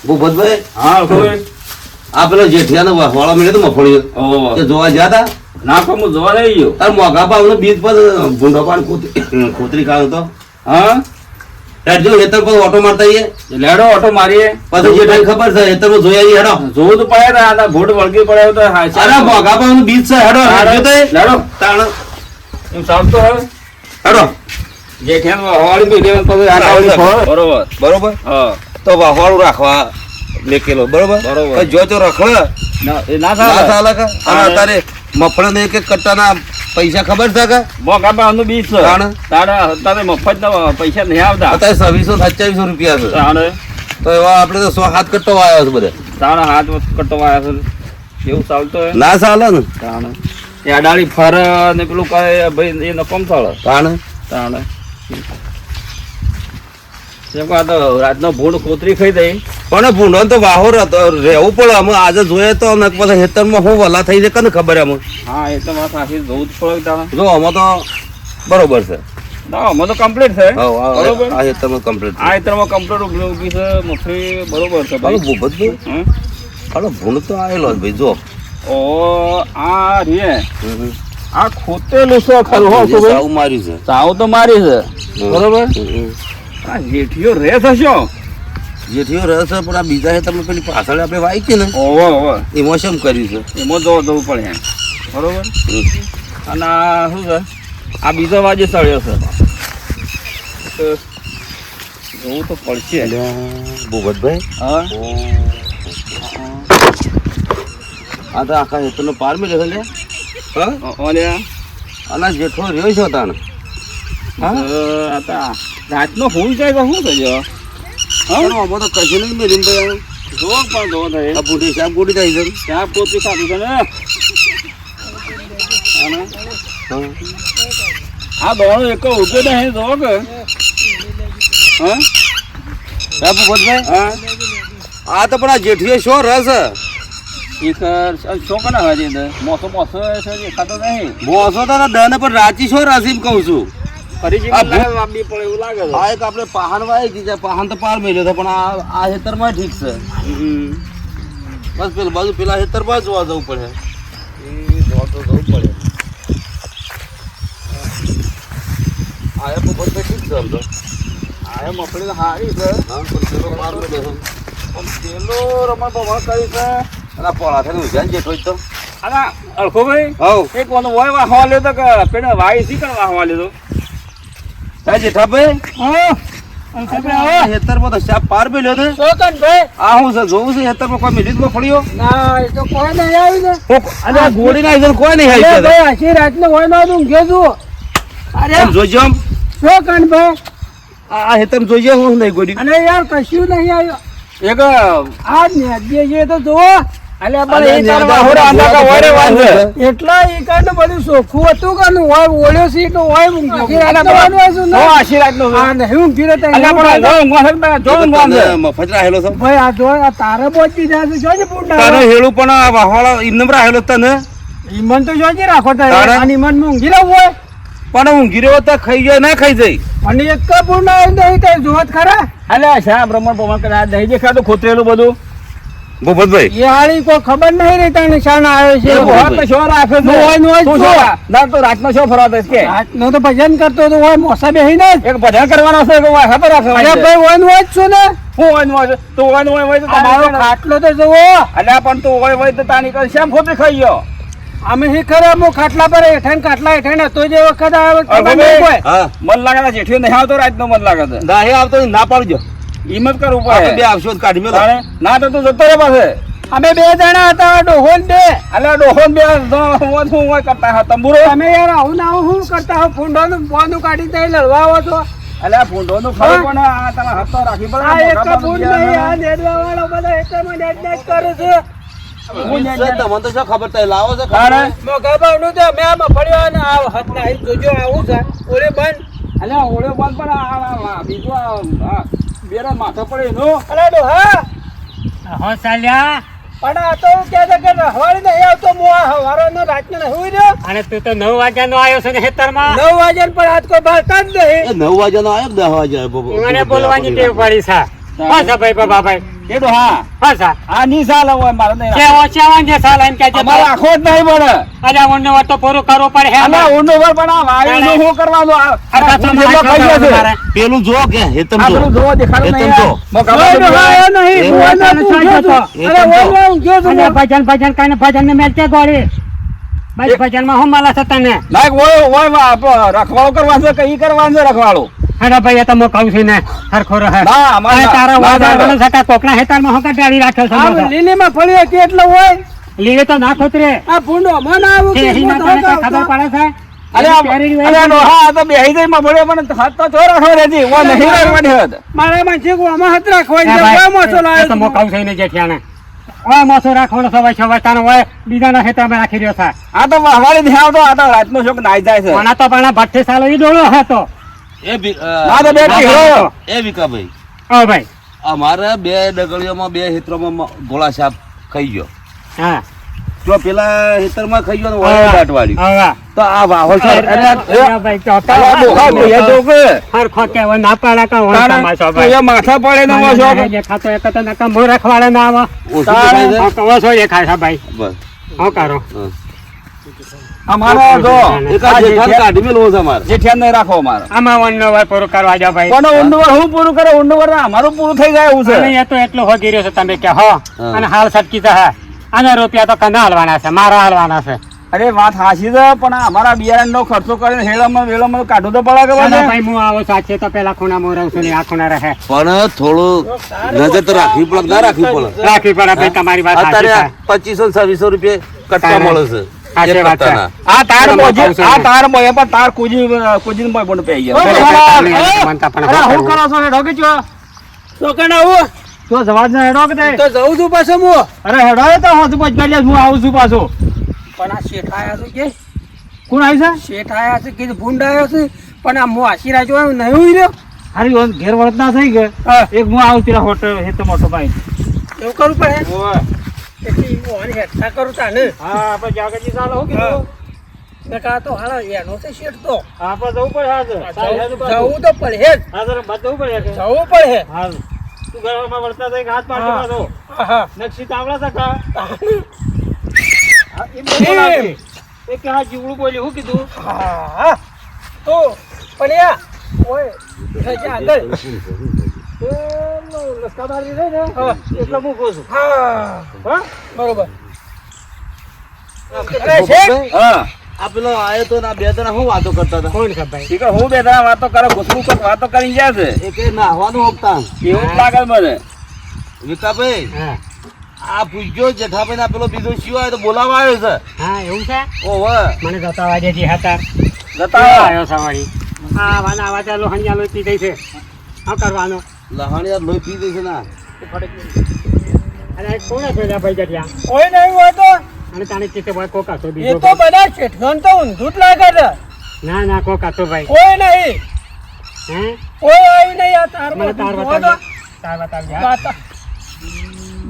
ભૂપતભાઈ હા કોઈ આ પેલો જેઠિયાનો વાળો મળ્યો તો મફળીયો ઓહો તે જોવા ગયા તા ના પણ હું જોવા નહીં ગયો તાર મોઘા ભાવનો બીજ પર ભૂંડો પાડ ખોતરી ખાયો તો હા ત્યાં જો હેતર પર ઓટો મારતા આવીએ લેડો ઓટો મારીએ પછી જેઠાને ખબર છે હેતરમાં જોઈ આવીએ હેડો જોવું તો પડે ને આ ભોટ વળગી પડ્યો તો હા અરે મોઘા ભાવનું બીજ છે હેડો હેડો તો લેડો તાણ એમ સાવતો હવે હેડો જેઠિયાનો હવાળી બી દેવાનું પછી આ ડાવડી ફળ. બરોબર બરોબર હા તો વાહવાળું રાખવા લેકેલો બરોબર બરોબર. પછી જો તો રખડે એ ના ના થાય ચાલે કે અને અત્યારે મફળે ને એક એક કટ્ટાના પૈસા ખબર છે કે મોકા બાનું બીજ છે તાણે? તારે મફત ના પૈસા નહીં આવતા અત્યારે 2600 રૂપિયા છે તાણે તો એવા આપણે તો 100 કટ્ટો આવ્યો છે બધે તારા હાથ કટવાયા છે એવું ચાલતો હોય ના ચાલે ને તાણે એ અડાળી ફર ને પેલું કરે ભાઈ એ નકમ ચાલે તાણે તાણે જેમ કે આ તો રાતનો ભૂંડ કોતરી ખાઈ દઈ પણ ભૂંડો તો વાહો રહેવું પડે અમે આજે જોઈએ તો ને પછી હેતરમાં હું વલા થઈ જાય કને ખબર એમ હા એ તો વાત સાચી જોવું જ પડે તાણે જો અમે તો બરોબર છે ના અમે તો કમ્પ્લીટ છે બરોબર આ હેતરમાં કમ્પ્લીટ આ ઇતરમાં કમ્પ્લીટ ઉભી છે મફરી બરોબર છે ભાઈ ભૂપતભાઈ હમ? હાલો ભૂંડ તો આવેલો ભાઈ જો ઓ આ રે આ ખોતેલું છે ખરું હો શું ભાઈ સાવ માર્યું છે સાવ તો મારી છે બરોબર હમ. આ જેઠિયો રે થશો જેઠીઓ રહે છે પણ આ બીજા હેતરમાં પેલી પાછળ આપણે વાઈ છે ને ઓહો ઓહો એમાં શેમ કર્યું છે એમાં જવું પડે એમ બરોબર અને આ શું છે આ બીજો વાજે સળ્યો છે તો જોવું તો પડશે ભૂપતભાઈ હા આ તો આખા હેતરનો પાર મેળ્યો છે લે હા ઓલ્યા અને જેઠો રહ્યો છે તાણ આ તો રાતનો ફૂલ જાય તો શું થયો પણ આમાં તો કશું નહીં મેળ્યું ભાઈ જોવો પણ જોવો થાય આ બુઢી સાહેબ ગોળી થાય છે ત્યાં પોતી ખાધું છે ને અને હા. આ દોડો એક ઉભો નહીં જોવો કે હા હે ભૂપતભાઈ હા આ તો પણ આ જેઠીઓ શું રસ શું કના હાજી મોસો મોસો છે ખાતો નહીં બોસો તો દને પણ રાચી શું રસ એમ કહું છું ફરી આ જીવન લાંબી પડે એવું લાગે છે આ એક આપણે પહાણ વાઈ દીધા પહાણ તો પાર મેળ્યો હતો પણ આ હેતરમાં ઠીક છે બસ પેલા બાજુ પેલા હેતરમાં જોવા જવું પડે જવું પડે આ ભૂપતભાઈ ઠીક છે આમ તો આ મફળી તો સારી છે હા પણ પેલો પાર મેળ્યો છે પેલો રમણ ભમણ કરી છે અને આ પોળા થઈને ઉજાન જેઠો જ તો અને અળખો ભાઈ હવ એક વાનો હોય વાહવા લેતો કે પેલે વાઈ શી કણ વાહવા લેતો હા જેઠાભાઈ હા આ હેતરમાં તો સાપ પાર મેળ્યો છે શોકન ભાઈ આ હું છે જોવું છે હેતરમાં કોઈ મિનિટમાં પડ્યો ના એ તો કોઈ નહીં આવી ને અને આ ગોળી ના આવી કોઈ નહીં આવી ભાઈ આશી રાતનો હોય ના તું ઘેર અરે જોઈજો આમ શોકન ભાઈ આ હેતર જોઈજો હું નહીં ગોળી અને યાર કશું નહીં આવ્યો એક આ ને જે તો જોવો અલ્યા પણ એ તાર વાહોરા આંધા કા વડે વાંધે એટલા ઈ કાને બધું સોખું હતું કાનું હોય ઓળ્યો સી તો હોય આશીર્વાદ નો આ નહીં ઊંઘી રહેતા અલ્યા પણ જો વાંધે મફત રહેલો છે ભાઈ આ જો આ તારે પહોંચી જાય જોજે પૂંડા તારે હેલું પણ આ વાહવાળા ઇન્નમ રહેલો તને ઈમન તો જોજે રાખો તારે? અને ઈમન માં ઊંઘી રહ્યો હોય પણ ઊંઘી રહ્યો તો ખાઈ જાય ના ખાઈ જાય અને એક પૂર્ણ નહીં તો જોત ખરા અલ્યા શા બ્રહ્મણ પ્રમાણ કરે આ નહીં દેખાતું ખોતરેલું બધું ભૂપતભાઈ એ હાળી કોઈ ખબર નહીં રહેતા નિશાન આવ્યો છે હોત તો શો રાખે ના તો રાતનો શો ફરવા દે કે રાતનો તો ભજન કરતો તો હોય મોસા બેહીને એક ભજન કરવાનો છે કે ખબર રાખે અરે ભાઈ વન હોય છું ને હું વન હોય તો વન હોય તો મારો ખાટલો તો જોવો અલ્યા પણ તું હોય તો તાની કર શેમ ખોટી ખાઈ ગયો અમે હી ખરા મો ખાટલા પર હેઠણ ખાટલા હેઠણ હતો જે વખત આવે હા મન લાગે છે જેઠ્યો નહીં આવતો રાતનો મન લાગે છે દાહી આવતો ના પાડજો હિંમત કર ઉપર આપણે બે આવશો તો કાઢી મેલો ના તો તું જતો રે પાસે અમે બે જણા હતા ડોહોન બે અલ્યા ડોહોન બે હું હોય કરતા હતા તંબુરો તમે યાર આવું ના આવું શું કરતા હો ફૂંડોનું બોનું કાઢી દઈ લડવા આવો છો અલ્યા ફૂંડોનું ખરું પણ આ તમે હપ્તો રાખી પડે આ એક ફૂંડ નહીં આ દેડવા વાળો બધા એકમાં ડેડ કરે છે તમને તો શું ખબર થાય લાવો છો મોગા ભાવનું તો અમે આમાં પડ્યો ને આ હાથ ના જોજો આવું છે ઓળે બંધ અલ્યા ઓળે બંધ પણ આ બીજું આ બેરા માથા પડે એનો અલ્યા ડોહા હો ચાલ્યા પણ આ તો કે છે કે હવારે નહીં આવતો મો આ હવારનો રાતનો નહીં હોય ને અને તું તો 9 વાગ્યાનો આવ્યો છે ને ખેતરમાં 9 વાગ્યા પર આજ કોઈ બાળકા જ નહીં 9 વાગ્યાનો આવ્યો 10 વાગ્યા મને બોલવાની ટેવ પડી છે હા સા ભાઈ બાબા ભાઈ એ તો હા હા સા આ ની સાલ હોય મારે નહીં કે ઓછાવાન જે સાલ એમ કે છે અમારે આખો જ નહીં પડે અલ્યા ઊંડો વાર તો પૂરો કરવો પડે હે અલા ઊંડો પર પણ આ વાયુનું શું કરવાનું આ પાછો જેટલો ખાઈ ગયો છે. મારે. પેલું જો કે હેતમ આ જો પેલું જોવો દેખાડું નહીં હેતમ જો. આ. મોં કાપા તો એ અલ્યા ભજન ભજન કાને ભજન ને મેચ કે ગોળી ભાઈ ભજન માં હું માલા છે તને લાઈક રખવાળો કરવાનો છે કઈ કરવાનું છે રખવાળો અરે ભાઈ એ તો હું કહું છું ને હરખો રહે ના અમારે તારા ના, ના, વાદળ ના. સકા કોકના હેતાળમાં હું કાઢી રાખ્યો છે મોટો. લીલીમાં ફળ્યો કેટલો હોય લીલે તો ના ખોતરે આ ભૂંડો મને આવું કે એની ના તને કઈ ખબર પડે છે અરે એની પહેરેલી હોય અરે છે. હા આ તો બેહી જાય માં પડ્યો પણ હાથ તો ચોર રાખો રેજી ઓ નહીં રાખવાની હદ મારા માં છે આમાં હત રાખવા હે ભાઈ, મોસો એ તો લાવ્યો હું કહું છું ને જેઠિયાને. ઓય મોસો રાખવાનો સવાય સવાય તાનો ઓય બીજાના હેતાળમાં રાખી રહ્યો છે આ તો વાવાળી નહીં આવતો આ તો રાતનો શોખ નાઈ જાય છે પણ આ તો પણ ભઠ્ઠી સાલો ઈ ડોળો હતો એ બી- ના તો બે ના, ટીહો. એ વિકાભાઈ ઓ ભાઈ અમારે બે ડગલીઓમાં બે હેતરોમાં ગોળા સાપ ખાઈ ગયો હા જો પેલા હેતરમાં ખાઈ ગયો ને વાળો દાટવાળી હવે તો આ વાહો છે અરે ભાઈ તો અલા બોખા બોયા જો કે હરખો કે હવે ના પાડા કા હોય તારા તમાશો તો એ માથા પડે ને એમાં શોખ. જે ખાતો એક તો નકા મોં રખવાડે ના આવે ઓછું દેખાય છે? હા, કહો છો એ ખાય છે ભાઈ બસ હું કરો હા. અમારો જો એક આ જેઠાણ કાઢી મેલવો છે અમારે જેઠિયાન નહીં રાખો અમારે આમાં વનનો વાર પૂરું કરવા જાવ ભાઈ કોનો ઊંડું હું પૂરું કરે ઊંડું વાર અમારું પૂરું થઈ જાય એવું અને છે એ તો એટલો હોગી રહ્યો છે તમે કે હો હા. અને હાલ સટકી છે અને રૂપિયા તો કના હાલવાના છે મારા હાલવાના છે અરે વાત હાચી છે પણ આ અમારા બિયારણ નો ખર્ચો કરીને હેળામાં વેળામાં કાઢવું તો પડે કે ચાલો બધે? ભાઈ હું આવો સાચે તો પેલા ખૂણામાં રહું છું ને આ ખૂણા રહે પણ થોડું નજર તો રાખવી પડે કે ના રાખવી પડે રાખવી પડે ભાઈ તમારી વાત સાચી અત્યારે છે 2500 રૂપિયા કટ્ટા મળે છે સાચી એક વાત છે. કટ્ટાના. આ તાર ચાલો, મોજી હું કહું છું આ ને. તાર મોય પણ તાર કુજી મોય પણ પઈ ગયો અરે ભાઈ, તમને બનતા પણ અરે શું હું કરવું? કરો છો હેડો કે છો તો કણ આવું તો જવાજ ના હેડો કે તે તો જઉં છું પાછો હું અરે હેડો એ તો હોત પચ ગલ્યા હું આવું છું પાછો પણ આ શેઠ આયા છે કે કોણ આવી છે શેઠ આયા છે કે ભૂંડ આવ્યો છે પણ આ હું આશીર્વાદ જોયો નહીં હોય રહ્યો હારી ઓન ઘેર વળત ના થઈ ગયો હા એક હું આવું તેરા હોટલ હે તો મોટો ભાઈ એવું કરવું પડે એટલે હું આની હેઠા કરું તાને હા આપણે જાગજી ચાલો હું હા. કીધું મેં કહા તો હાલા એનો છે શેઠ તો આપણે જવું પડે હાજર જવું તો પડે જ હાજર બાદ જવું પડે કે જવું પડે હાલ તું ઘરમાં વળતા થઈ હાથ હા. પાડતો પાછો હા હા નક્ષી તાવડા સકા હા, એમ બોલો નાખી. એ કે હા જીવડું બોલ્યું હું કીધું હા તો પડ્યા ઓય હજી આગળ એ લસકા મારી રહી ને હા. એટલે હું કહું છું હા હા બરોબર અરે શેઠ. હા આ પેલો આયો તો ને આ બે જણા શું વાતો કરતા હતા કોણ છે ભાઈ ઠીક છે, હું બે ત્રણ વાતો કરો ઘૂસરું કોક વાતો કરીને જાય છે એ કે નાહવાનું હોપતા એવું જ લાગે મને વિકાભાઈ હા આ પૂછજો જેઠાભાઈ ના પેલો બીજો શિવ આવ્યો તો બોલાવા આવ્યો છે હા એવું છે ઓહો મને જતા વાજે જી હતા જતા આવો. આવ્યો સવારી હા વાના આવા ચાલો હંજા લોચી થઈ છે શું કરવાનું લહાણી યાર લોહી પી દે છે ના અરે કોણ છે લ્યા ભાઈ જગ્યા કોઈ નહીં હોય તો અને તાણે ચિત્તે ભાઈ કોક હતો એ બીજો તો બધા શેઠોન તો ઊંધું જ લાગે છે ના ના કોક હતો ભાઈ કોઈ નહીં હે કોઈ આવ્યું નહીં આ તાર મને તાર જોવો તો. બતાવજે તાર બતાવજે હા. વાત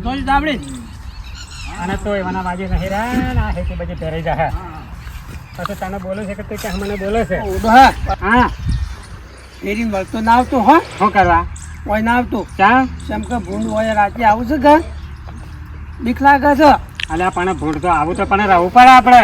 જોઈ સાંભળી અને તો એવાના વાજે નહીં રહ્યા ના હે કે બજે પહેરાઈ જાય પછી તને બોલે છે કે તું ક્યાં મને બોલે છે હા હા ફેરી વળતો ના આવતો હો શું કરવા કોઈ ના આવતું ચા જેમ કે ભૂંડ હોય રાતે આવું છે ઘર બીક લાગે છે અલ્યા પણ ભૂલ તો આવું તો પણ રહેવું પડે આપણે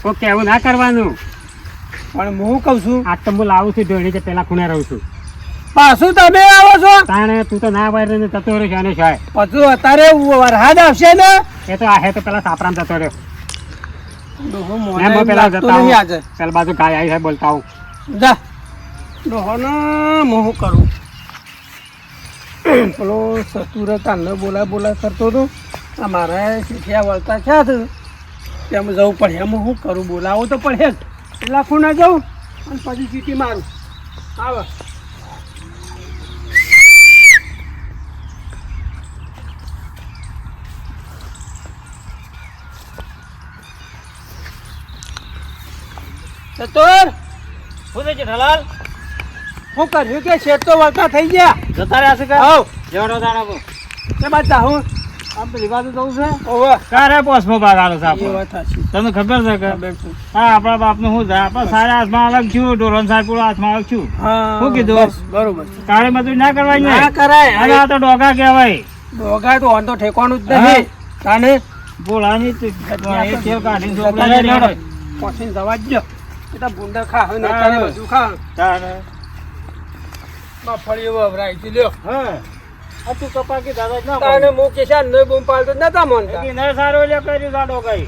કોઈ કેવું ના કરવાનું પણ હું કહું છું આજ તો હું લાવું છું ધોણી કે પેલા ખૂણે રહું છું પાછું તમે આવો છો તાણે તું તો ના વાયર ને જતો રહ્યો છે અને શાય પછી અત્યારે વરસાદ આવશે ને એ તો આ હે તો પેલા સાપરામ જતો રહ્યો ડોહો એમ મોઢા હું પેલા લાગતું જતા નહીં આવું. આજે પેલા બાજુ ગાય આવી છે બોલતા આવું જા ડોહોને હું શું કરું પેલો સતુર તાને બોલા કરતો હતો આ મારા શીઠિયા વળતા થયા છે તેમ જવું પડે એમ હું કરું બોલાવો તો પડે જ પેલા ખૂણા જાઉં અને પછી સીટી મારું આવે સતુર શું છે જેઠાલાલ હું કર્યું કે શેઠ તો વળતા થઈ ગયા જતા રહ્યા છે કે આવ જેવડો દાડા તે બાદ હું આમ પેલી બાજુ જવું છે ઓવે કારે પોસમો ભાગ આલો છે એ આપણો. વાત સાચી તમને ખબર છે કે ખબર છે. હા આપણા બાપનું શું છે આપણે સારા હાથમાં અલગ છું ઢોરણ સાહેબ હાથમાં અલગ છું હા શું કીધું? બસ, બરોબર છે. કાળી મજૂરી ના કરવાની ના ને કરાય અને આ તો ડોગા કહેવાય ડોગા તો ઓન તો ઠેકવાનું જ નહીં તાને બોલાની એ તેલ કાઢીને ચોપડી જતા લઈ રહેવાનું. લેવાનો. પહોંચીને જવા જ જો એ તો ભૂંડા ખા હવે હા. નતારે બધું ખા તારે. મગફળી વવરાય છે લ્યો હા આ તું કપા કે દાદા જ ના તાને હું કિસાન નો બૂમ પાડતો જ નતા માનતા બોલ. ન સારો એટલે કર્યું છે આ ડોગાએ.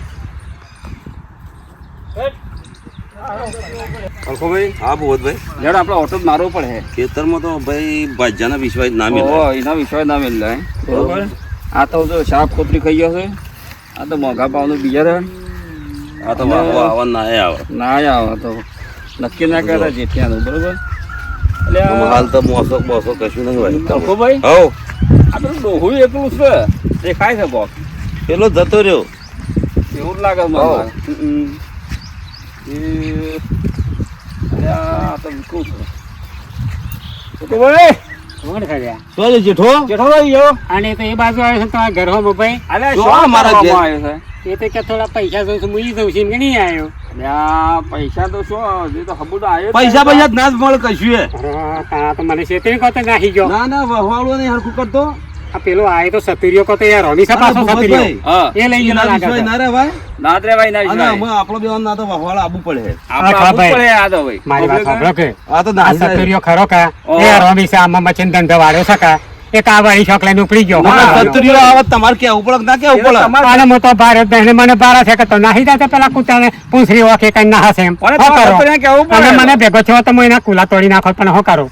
અલખોભાઈ હા ભૂપતભાઈ જડ આપણે ઓટો મારવો પડે ખેતરમાં તો ભાઈ ભાજ્યાના વિશ્વાસ ના મિલે ઓહો એના વિશ્વાસ ના મિલે બરોબર આ તો જો શાક ખોતરી ખાઈ ગયો છે આ તો મોઘા ભાવનું બિયારણ આ તો વાહવા આવવા ના આવે ના આવે તો નક્કી ના કરે જેઠિયાનું બરોબર એટલે આમાં હાલ તો મોસો બોસો કશું નહીં હોય અલખોભાઈ હવ આ પેલું ડોહું એકલું છે દેખાય છે બોક પેલો જતો રહ્યો એવું જ લાગે મને હઉ. અરે આ તો વિકું છે અલખોભાઈ કોણ કર્યા? તો જે જેઠો જેઠો ભાઈ ગયો અને તો એ બાજુ આવે છે તમારા ઘરમાં મોબાઈલ અરે જો શું આ મારા મારા ઘેર. આવ્યો છે એ તો કે થોડા પૈસા જોઈશે હું ઈ દઉં છું એમ કે નહીં આવ્યો. આ પૈસા તો શું જે તો હબુ તો આવ્યો જ પૈસા નહીં. પૈસા ના જ મળે કશું એ અરે, તા તો મને શેતરી કહો તો નાહી ગયો. ના ના વહવાળો નહીં હરખું કરતો આ પેલો આય તો સતુરિયો કહો તો યાર રોમી પાછો સતુરિયો હા એ લઈ ગયેલો એના લાગે વિશ્વાસ છે. ના રહેવાય ના જ રેવાય ના અને વિશ્વાસ. આમાં આપણો બેવાનો ના તો વહવાળો આવવું પડે આપણે હા, આપવું ભાઈ. પડે આ તો ભાઈ મારી વાત સાંભળો કે આ તો આ ના જાય. સતુરિયો ખરો કા ઓહ. એ રોમી આમાં મચીને ધંધો વાળ્યો છે કા એક આ વાળી છોકરાને ઉપડી ગયો ના, હા. સત્તરીઓ આવે તમારે કેવું પડે કે ના કેવું એ તો પડે તમારે- અને હું તો ભારત બહેને મને બારા છે કે તો નાહી જાય પેલા કૂતરાને પૂંછડી ઓકે કઈ ના હશે એમ પણ શું તમારે કરો? તો કેવું પડે. તમે મને ભેગો છો તો હું એના કુલા તોડી નાખો પણ શું કરું?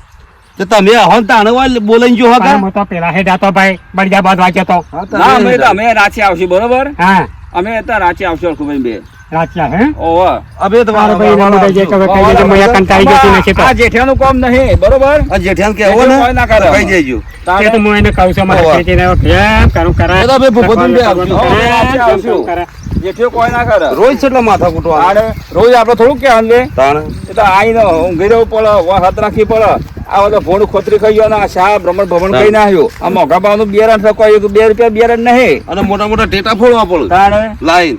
તો તમે હો તાણે બોલાઈને જો પણ હકા હું તો પેલા હેડા તો ભાઈ બળિયા બાદ વાંચ્યો તો ના અમે તો અમે રાંચી આવશું બરોબર હા અમે અત્યારે રાંચી આવશું અલખુભાઈ બે રાચિયા હે ઓહો અબે તો મારો ભાઈ એના મોઢે જે કહેવાય કહી દેજો, હું અહીંયા કંટાળી ગયો છું નથી તો. આ જેઠિયાનું કામ નહીં બરોબર આ જેઠિયાને કહેવો ને કોઈ ના કરે. કહી દેજો એ તો હું એને કહું છું મારે ઓવા. ખેતીને હવે કેમ કરું કરાય? એ તો ભાઈ ભૂપતભાઈ બે આવજો. કેમ હવે રાત્રે આવશું. કરાય? જેઠિયો કોઈ ના કરે રોજ કેટલા માથા કૂટવા આને રોજ આપણે થોડું કે આને તાણે એ તો આઈને ઊંઘી રહેવું પડે હાથ રાખવી પડે આ બધો ભોંડ ખોતરી ખાઈ ગયો ને આ શા ભ્રમણ ભ્રમણ કઈ ના આવ્યું આ મોઘા ભાવનું બિયારણ છે કોઈ 2 રૂપિયા બિયારણ નહીં અને મોટા મોટા ટેટા ફોડવા પડે તાણે લાઈન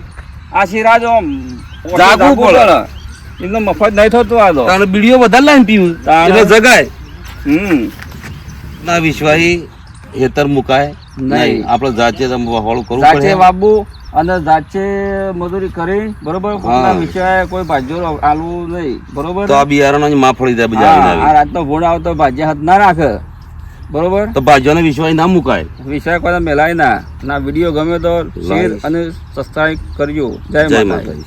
આ સિરાજ આમ જાગવું પડે. એમનો મફત નહીં થતું આ તો તાણે બીડીઓ વધારે લાઈન પીવું તાણે. એટલે જગાય હમ ના વિશ્વાસી હેતર મુકાય નહીં. નહીં આપણે જાતે વહાળું કરવું જાચે પડે બાબુ અને જાચે મજૂરી કરી બરોબર કોઈના વિષય કોઈ ભાજ્યો આલવું નહીં બરોબર તો આ બિયારણ માફળી જાય હા, બજાર આ રાતનો ભૂણ આવતો ભાજ્ય હાથ ના રાખે બરોબર તો બાજુનો વિશ્વાસ ના મુકાય વિષય કોઈ મેલાય ના વિડીયો ગમે તો શેર અને સબસ્ક્રાઇબ કરજો જય જય માતાજી માતાજી